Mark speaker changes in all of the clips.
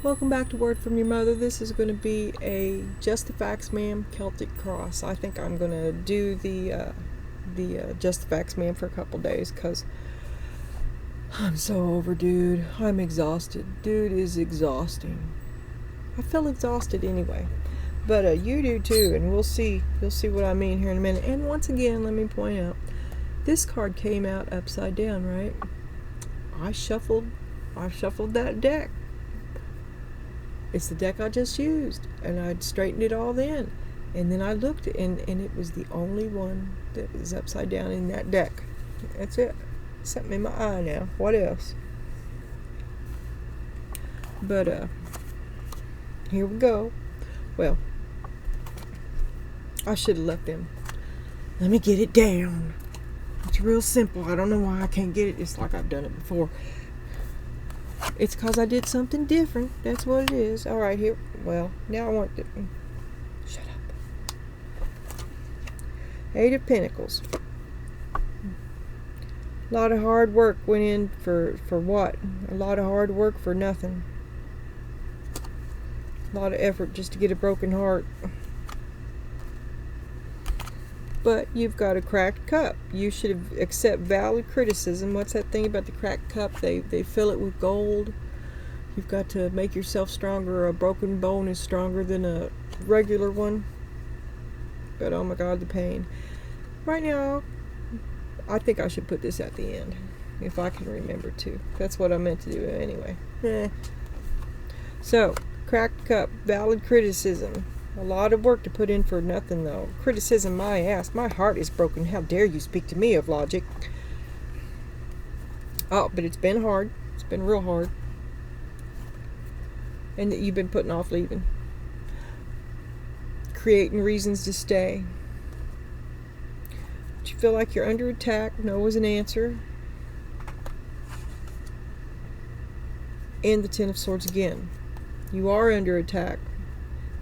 Speaker 1: Welcome back to Word from Your Mother. This is going to be a Just the Facts Ma'am Celtic Cross. I think I'm going to do the Just the Facts Ma'am for a couple days because I'm so over, dude. I'm exhausted. Dude is exhausting. I feel exhausted anyway. But you do too, and we'll see. You'll see what I mean here in a minute. And once again, let me point out, this card came out upside down, right? I shuffled that deck. It's the deck I just used, and I'd straightened it all then. And then I looked, and it was the only one that was upside down in that deck. That's it. Something in my eye now. What else? But, here we go. Well, I should have left them. Let me get it down. It's real simple. I don't know why I can't get it. It's like I've done it before. It's because I did something different. That's what it is. All right, here. Well, now I want to... Shut up. 8 of Pentacles. A lot of hard work went in for what? A lot of hard work for nothing. A lot of effort just to get a broken heart. But you've got a cracked cup. You should accept valid criticism. What's that thing about the cracked cup? They fill it with gold. You've got to make yourself stronger. A broken bone is stronger than a regular one. But oh my God, the pain. Right now, I think I should put this at the end. If I can remember to. That's what I meant to do anyway. So, cracked cup, valid criticism. A lot of work to put in for nothing, though. Criticism, my ass. My heart is broken. How dare you speak to me of logic? Oh, but it's been hard. It's been real hard. And that you've been putting off leaving. Creating reasons to stay. But you feel like you're under attack. No is an answer. And the Ten of Swords again. You are under attack.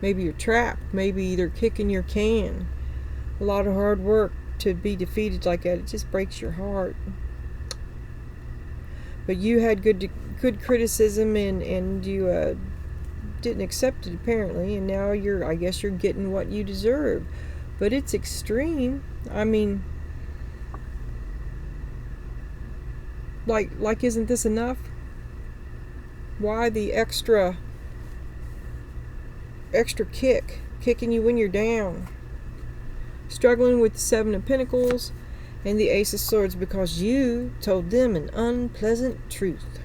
Speaker 1: Maybe you're trapped. Maybe they're kicking your can. A lot of hard work to be defeated like that. It just breaks your heart. But you had good criticism and you didn't accept it apparently. And now I guess you're getting what you deserve. But it's extreme. I mean, like isn't this enough? Why the extra kicking you when you're down? Struggling with the 7 of Pentacles and the Ace of Swords because you told them an unpleasant truth.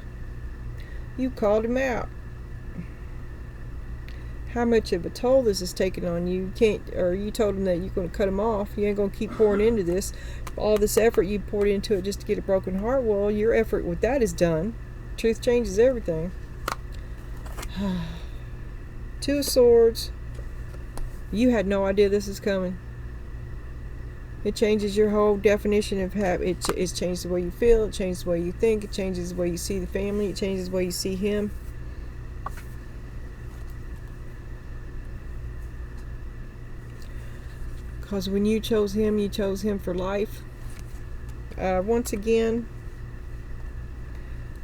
Speaker 1: You called him out. How much of a toll this is taking on you? You told him that you're going to cut him off. You ain't going to keep pouring into this. All this effort you poured into it just to get a broken heart. Well, your effort with that is done. Truth changes everything. 2 of Swords. You had no idea this is coming. It changes your whole definition of habit. It changes the way you feel. It changes the way you think. It changes the way you see the family. It changes the way you see him. Because when you chose him for life. Once again,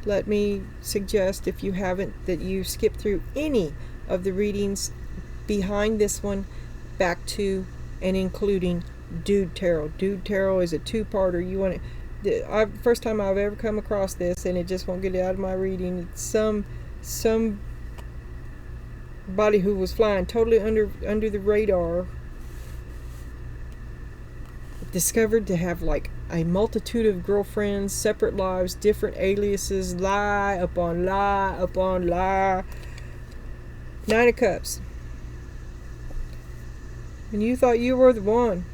Speaker 1: let me suggest, if you haven't, that you skip through any of the readings behind this one back to and including Dude Tarot. Dude Tarot is a 2-parter. You want to... First time I've ever come across this, and it just won't get it out of my reading. It's somebody who was flying totally under the radar, discovered to have like a multitude of girlfriends, separate lives, different aliases, lie upon lie upon lie. 9 of Cups. And you thought you were the one.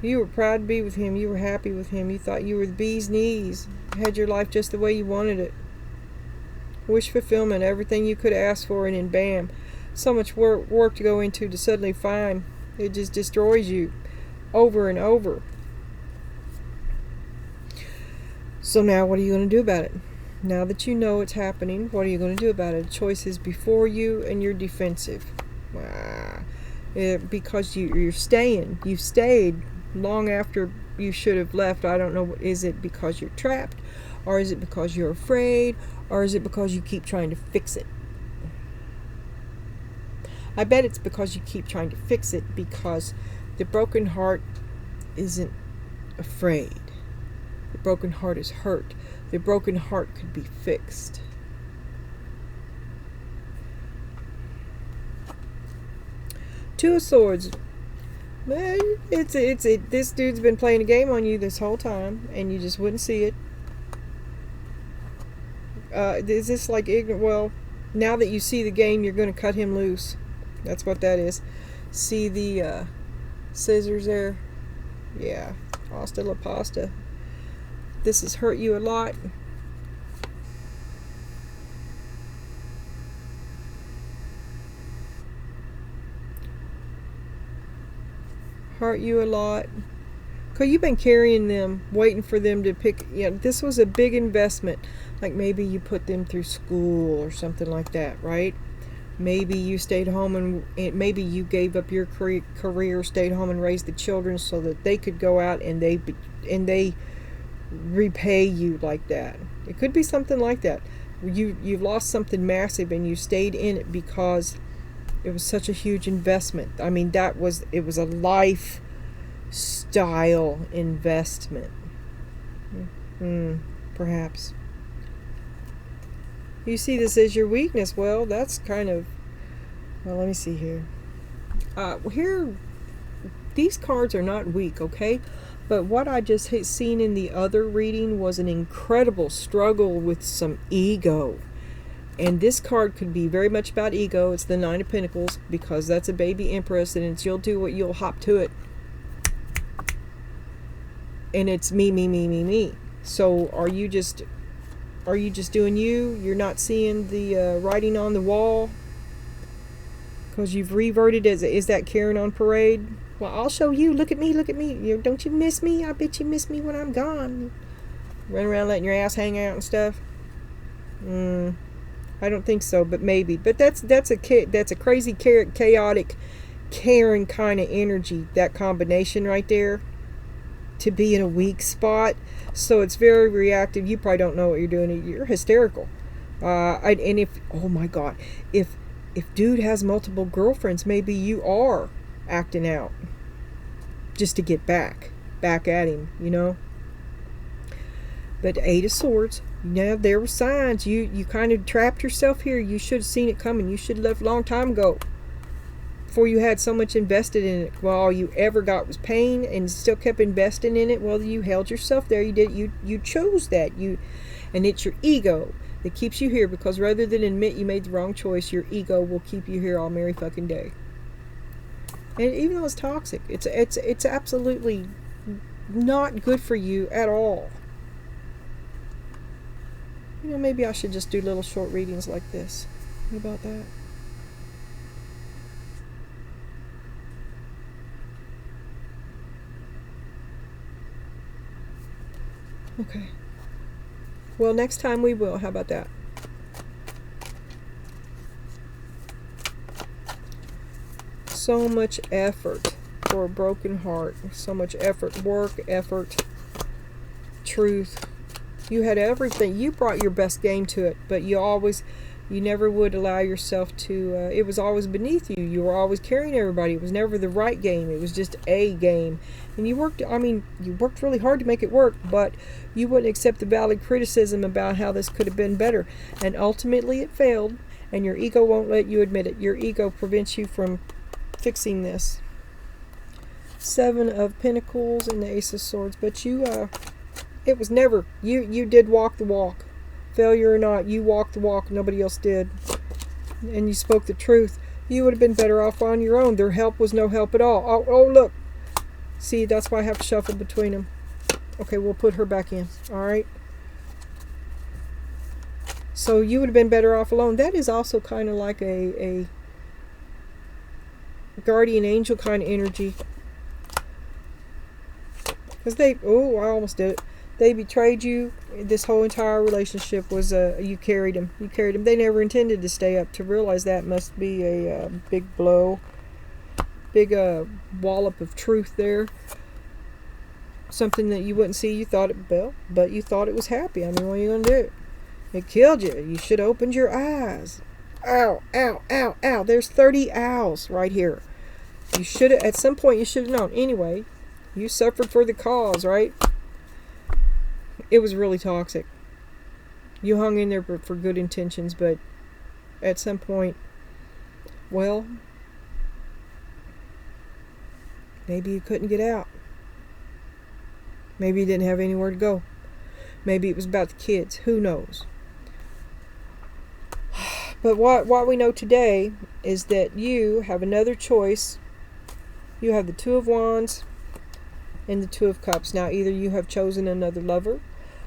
Speaker 1: You were proud to be with him. You were happy with him. You thought you were the bee's knees. You had your life just the way you wanted it. Wish fulfillment, everything you could ask for, and then bam. So much work to go into to suddenly find. It just destroys you over and over. So now what are you going to do about it? Now that you know it's happening, what are you going to do about it? The choice is before you, and you're defensive. Because you're staying. You've stayed long after you should have left. I don't know. Is it because you're trapped? Or is it because you're afraid? Or is it because you keep trying to fix it? I bet it's because you keep trying to fix it, because the broken heart isn't afraid. The broken heart is hurt. The broken heart could be fixed. Two of Swords. This dude's been playing a game on you this whole time, and you just wouldn't see it. Is this like ignorant? Well, now that you see the game, you're going to cut him loose. That's what that is. See the scissors there? Yeah. Hasta la pasta. This has hurt you a lot. Hurt you a lot. Because you've been carrying them, waiting for them to pick. You know, this was a big investment. Like maybe you put them through school or something like that, right? Maybe you stayed home and maybe you gave up your career, stayed home and raised the children so that they could go out and they repay you like that. It could be something like that. You've lost something massive and you stayed in it because it was such a huge investment. I mean, it was a lifestyle investment. Perhaps. You see this as your weakness. Well, that's kind of... Well, let me see here. Here, these cards are not weak, okay? But what I just had seen in the other reading was an incredible struggle with some ego. And this card could be very much about ego. It's the Nine of Pentacles, because that's a baby empress, and it's you'll do what you'll hop to it. And it's me, me, me, me, me. So are you just doing you? You're not seeing the writing on the wall? Because you've reverted as is that Karen on parade? Well, I'll show you. Look at me, look at me. Don't you miss me? I bet you miss me when I'm gone. Run around letting your ass hang out and stuff. I don't think so, but maybe. But that's a crazy, chaotic, Karen kind of energy. That combination right there, to be in a weak spot. So it's very reactive. You probably don't know what you're doing. You're hysterical. And if, oh my God, if dude has multiple girlfriends, maybe you are acting out just to get back at him, you know. But Eight of Swords, now there were signs. You kind of trapped yourself here. You should have seen it coming. You should have left a long time ago, before you had so much invested in it. Well, all you ever got was pain, and still kept investing in it. Well, you held yourself there. You chose that. And it's your ego that keeps you here, because rather than admit you made the wrong choice, your ego will keep you here all merry fucking day. And even though it's toxic, it's absolutely not good for you at all. You know, maybe I should just do little short readings like this. What about that? Okay. Well, next time we will. How about that? So much effort for a broken heart. So much effort. Work, effort, truth. You had everything. You brought your best game to it, but you never would allow yourself to, it was always beneath you. You were always carrying everybody. It was never the right game. It was just a game. And you worked really hard to make it work, but you wouldn't accept the valid criticism about how this could have been better. And ultimately it failed, and your ego won't let you admit it. Your ego prevents you from fixing this. Seven of Pentacles and the Ace of Swords. But it was never, you did walk the walk. Failure or not, you walked the walk. Nobody else did. And you spoke the truth. You would have been better off on your own. Their help was no help at all. Oh, look. See, that's why I have to shuffle between them. Okay, we'll put her back in. All right. So you would have been better off alone. That is also kind of like a guardian angel kind of energy. Because I almost did it. They betrayed you. This whole entire relationship was, you carried them. You carried them. They never intended to stay up. To realize that must be a big blow. Big wallop of truth there. Something that you wouldn't see. You thought it, but you thought it was happy. I mean, what are you going to do? It killed you. You should have opened your eyes. ow, ow, ow, ow. There's 30 ows right here. You should have, at some point, you should have known. Anyway, you suffered for the cause, right? It was really toxic. You hung in there for good intentions, but at some point, well, maybe you couldn't get out. Maybe you didn't have anywhere to go. Maybe it was about the kids. Who knows? But what we know today is that you have another choice. You have the Two of Wands and the Two of Cups. Now, either you have chosen another lover,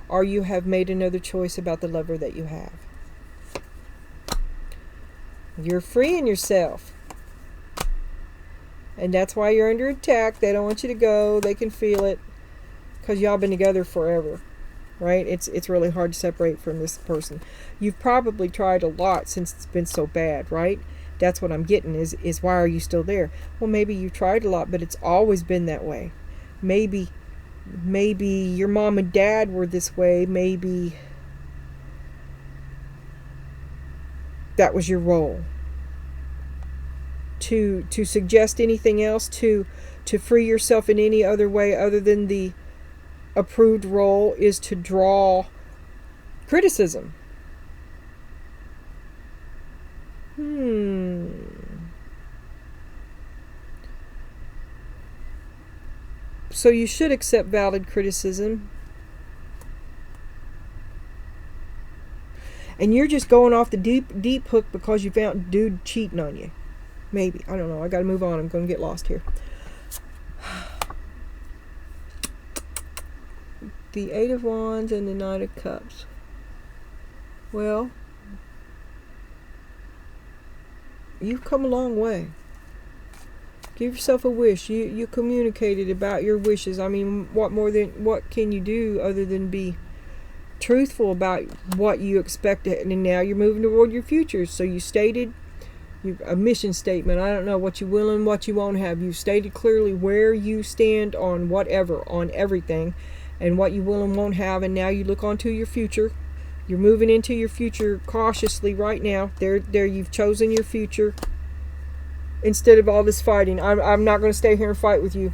Speaker 1: or you have made another choice about the lover that you have. You're freeing yourself. And that's why you're under attack. They don't want you to go. They can feel it. Because y'all been together forever. Right? It's really hard to separate from this person. You've probably tried a lot since it's been so bad, right? That's what I'm getting is why are you still there? Well, maybe you tried a lot, but it's always been that way. Maybe your mom and dad were this way. Maybe that was your role. To suggest anything else, to free yourself in any other way other than the approved role is to draw criticism. So you should accept valid criticism. And you're just going off the deep hook because you found dude cheating on you. Maybe. I don't know. I got to move on. I'm going to get lost here. The Eight of Wands and the Knight of Cups. Well, you've come a long way. Give yourself a wish. You communicated about your wishes. I mean, what can you do other than be truthful about what you expect, and now you're moving toward your future. So you stated a mission statement. I don't know what you will and what you won't have. You stated clearly where you stand on whatever, on everything, and what you will and won't have, and now you look onto your future. You're moving into your future cautiously right now. There you've chosen your future instead of all this fighting. I'm not going to stay here and fight with you.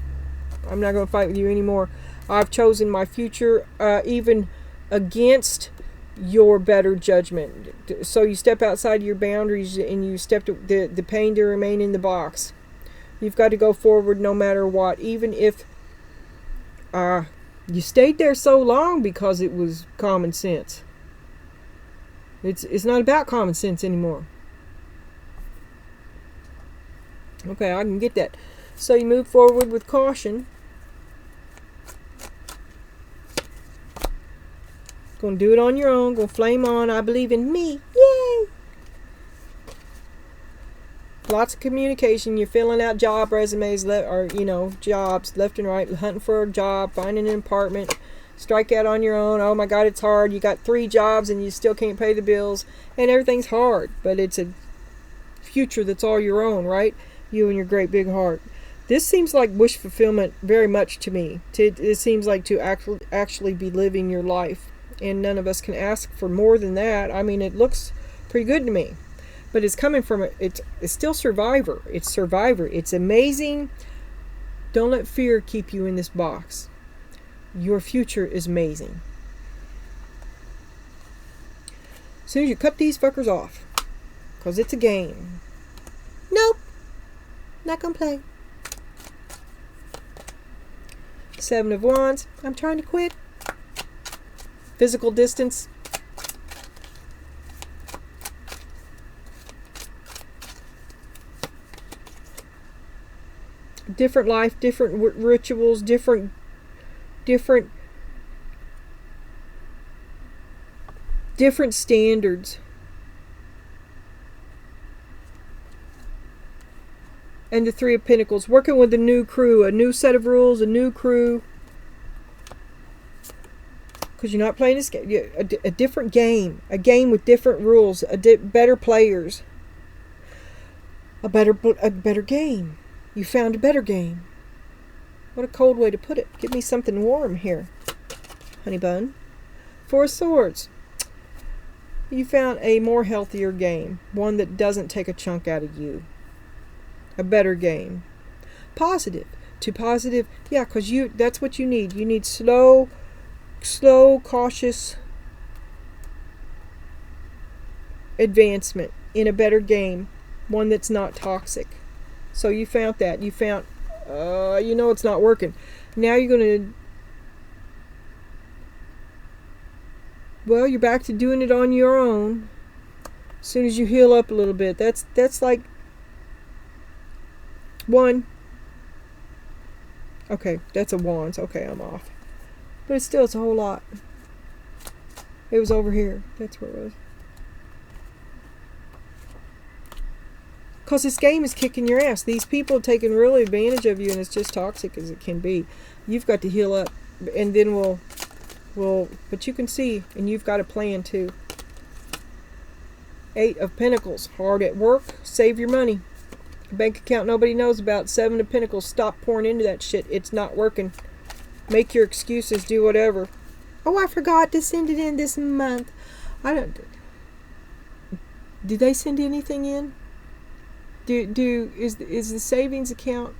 Speaker 1: I'm not going to fight with you anymore. I've chosen my future, even against your better judgment. So you step outside your boundaries and you step to the pain to remain in the box. You've got to go forward no matter what, even if you stayed there so long because it was common sense. It's not about common sense anymore. Okay, I can get that. So you move forward with caution. Gonna do it on your own. Gonna flame on. I believe in me. Yay! Lots of communication. You're filling out job resumes, jobs left and right, hunting for a job, finding an apartment, strike out on your own. Oh my God, it's hard. You got 3 jobs and you still can't pay the bills, and everything's hard. But it's a future that's all your own, right? You and your great big heart. This seems like wish fulfillment very much to me. It seems like to actually be living your life, and none of us can ask for more than that. I mean, it looks pretty good to me. But it's coming from it's still survivor. It's survivor. It's amazing. Don't let fear keep you in this box. Your future is amazing. As soon as you cut these fuckers off, because it's a game. Nope. Not gonna play. 7 of Wands. I'm trying to quit. Physical distance. Different life, different rituals, different standards. And the 3 of Pentacles, working with a new crew, a new set of rules, a new crew. Because you're not playing this game, a different game, a game with different rules, better players, a better game. You found a better game. What a cold way to put it. Give me something warm here, honey bun. 4 of Swords. You found a more healthier game, one that doesn't take a chunk out of you. A better game. Positive. To positive, yeah, because that's what you need. You need slow, cautious advancement in a better game, one that's not toxic. So you found that. You found, it's not working. Now you're going to, you're back to doing it on your own. As soon as you heal up a little bit. That's like one. Okay, that's a wands. Okay, I'm off. But it's a whole lot. It was over here. That's where it was. Because this game is kicking your ass. These people are taking really advantage of you, and it's just toxic as it can be. You've got to heal up, and then but you can see, and you've got a plan too. 8 of Pentacles, hard at work, save your money. Bank account nobody knows about. 7 of Pentacles, stop pouring into that shit. It's not working. Make your excuses, do whatever. Oh, I forgot to send it in this month. Did they send anything in? Is the savings account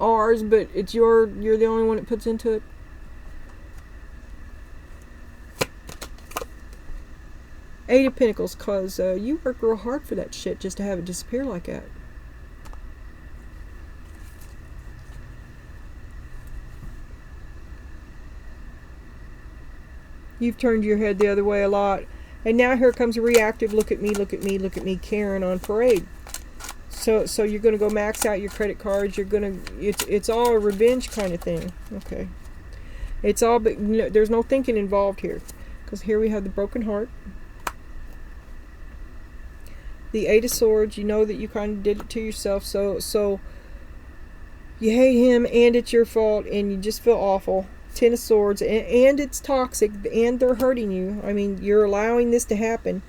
Speaker 1: ours, but it's you're the only one that puts into it? Eight of Pentacles, cause you work real hard for that shit just to have it disappear like that. You've turned your head the other way a lot. And now here comes a reactive, look at me, look at me, look at me, Karen on parade. So you're going to go max out your credit cards. You're going to, it's all a revenge kind of thing. Okay. It's all, but there's no thinking involved here. Because here we have the broken heart. The 8 of Swords, you know that you kind of did it to yourself. So you hate him and it's your fault and you just feel awful. 10 of Swords, and it's toxic, and they're hurting you. I mean, you're allowing this to happen,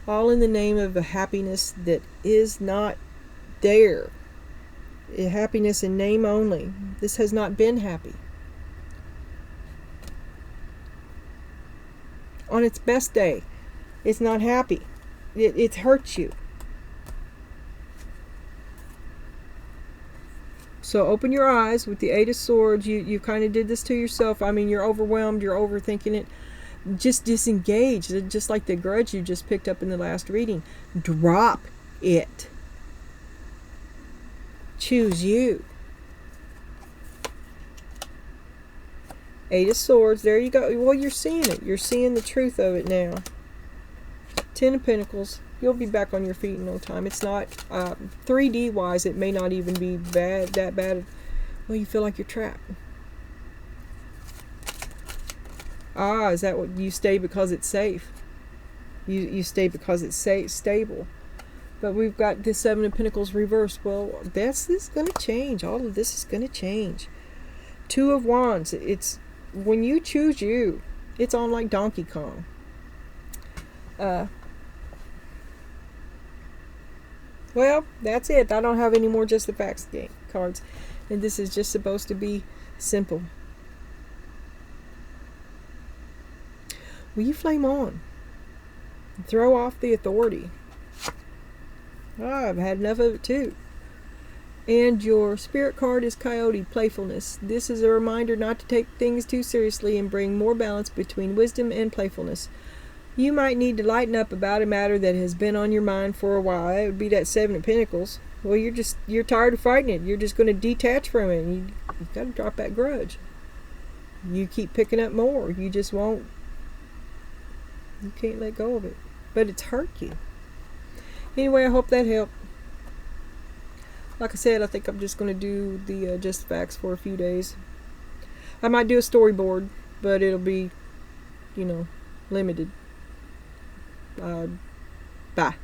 Speaker 1: all in the name of a happiness that is not there. A happiness in name only. This has not been happy. On its best day, it's not happy. It hurts you. So open your eyes with the 8 of Swords. You kind of did this to yourself. I mean, you're overwhelmed. You're overthinking it. Just disengage. Just like the grudge you just picked up in the last reading. Drop it. Choose you. 8 of Swords. There you go. Well, you're seeing it. You're seeing the truth of it now. 10 of Pentacles. You'll be back on your feet in no time. It's not 3D wise, it may not even be that bad. Well, you feel like you're trapped. Is that what you stay because it's safe? You stay because it's stable. But we've got the 7 of Pentacles reversed. Well, this is going to change. All of this is going to change. 2 of Wands. It's when you choose you. It's on like Donkey Kong. Well, that's it. I don't have any more Just the Facts game cards. And this is just supposed to be simple. Will you flame on? Throw off the authority. I've had enough of it too. And your spirit card is Coyote, playfulness. This is a reminder not to take things too seriously and bring more balance between wisdom and playfulness. You might need to lighten up about a matter that has been on your mind for a while. That would be that 7 of Pentacles. Well, you're tired of fighting it. You're just going to detach from it. And you've got to drop that grudge. You keep picking up more. You just won't. You can't let go of it. But it's hurt you. Anyway, I hope that helped. Like I said, I think I'm just going to do the Just Facts for a few days. I might do a storyboard, but it'll be, limited. Bye.